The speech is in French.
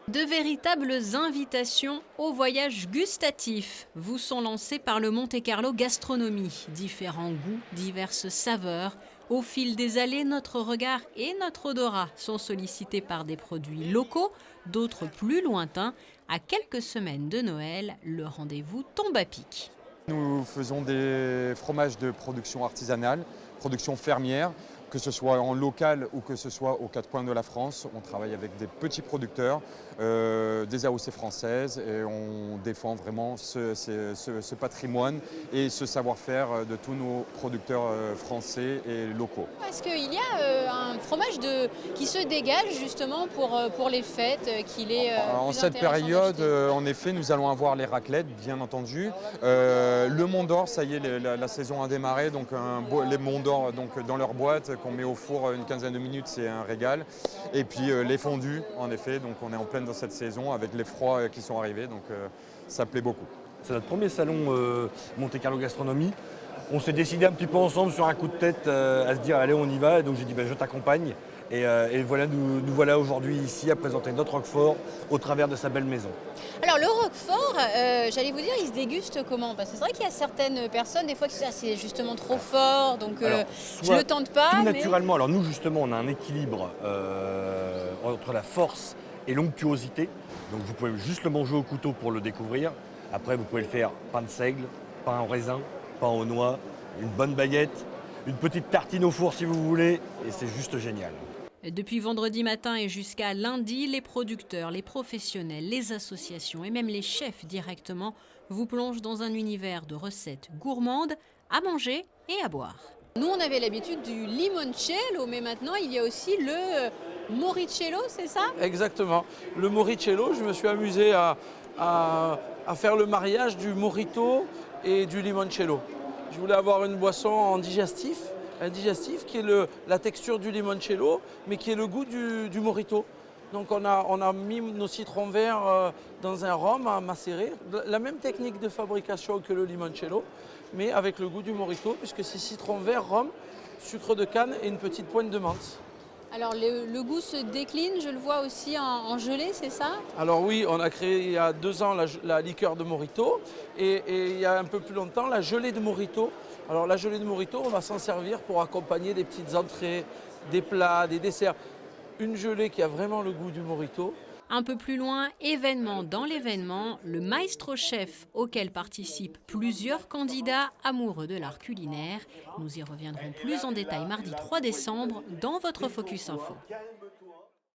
De véritables invitations au voyage gustatif vous sont lancées par le Monte Carlo Gastronomie. Différents goûts, diverses saveurs. Au fil des allées, notre regard et notre odorat sont sollicités par des produits locaux, d'autres plus lointains. À quelques semaines de Noël, le rendez-vous tombe à pic. Nous faisons des fromages de production artisanale, production fermière, que ce soit en local ou que ce soit aux quatre coins de la France. On travaille avec des petits producteurs, des AOC françaises et on défend vraiment ce patrimoine et ce savoir-faire de tous nos producteurs français et locaux. Est-ce qu'il y a un fromage qui se dégage justement pour les fêtes, qu'il est En plus cette intéressant période, d'acheter en effet, nous allons avoir les raclettes, bien entendu. Le Mont d'Or, ça y est, la saison a démarré. Donc les Monts d'Or donc, dans leur boîte, qu'on met au four une quinzaine de minutes, c'est un régal. Et puis les fondus, en effet. Donc on est en pleine dans cette saison avec les froids qui sont arrivés. Donc ça plaît beaucoup. C'est notre premier salon Monte Carlo Gastronomie. On s'est décidé un petit peu ensemble sur un coup de tête à se dire allez on y va. Et donc j'ai dit je t'accompagne. Et voilà, nous voilà aujourd'hui ici à présenter notre Roquefort au travers de sa belle maison. Alors le roquefort, j'allais vous dire, il se déguste comment? Parce que c'est vrai qu'il y a certaines personnes, des fois, qui disent ah, c'est justement trop fort, donc Alors, je le tente pas. Tout Mais... naturellement, alors nous justement on a un équilibre entre la force et l'onctuosité. Donc vous pouvez juste le manger au couteau pour le découvrir. Après vous pouvez le faire pain de seigle, pain en raisin, pain aux noix, une bonne baguette, une petite tartine au four si vous voulez, et c'est juste génial. Depuis vendredi matin et jusqu'à lundi, les producteurs, les professionnels, les associations et même les chefs directement vous plongent dans un univers de recettes gourmandes à manger et à boire. Nous, on avait l'habitude du limoncello, mais maintenant, il y a aussi le moricello, c'est ça? Exactement. Le moricello, je me suis amusé à faire le mariage du morito et du limoncello. Je voulais avoir une boisson en digestif, un digestif qui est la texture du limoncello, mais qui est le goût du morito. Donc on a mis nos citrons verts dans un rhum à macérer. La même technique de fabrication que le limoncello, mais avec le goût du morito, puisque c'est citron vert, rhum, sucre de canne et une petite pointe de menthe. Alors le goût se décline, je le vois aussi en gelée, c'est ça? Alors oui, on a créé il y a 2 ans la liqueur de morito et il y a un peu plus longtemps la gelée de morito. Alors la gelée de morito, on va s'en servir pour accompagner des petites entrées, des plats, des desserts. Une gelée qui a vraiment le goût du morito. Un peu plus loin, événement dans l'événement, le Maestro Chef auquel participent plusieurs candidats amoureux de l'art culinaire. Nous y reviendrons plus en détail mardi 3 décembre dans votre Focus Info.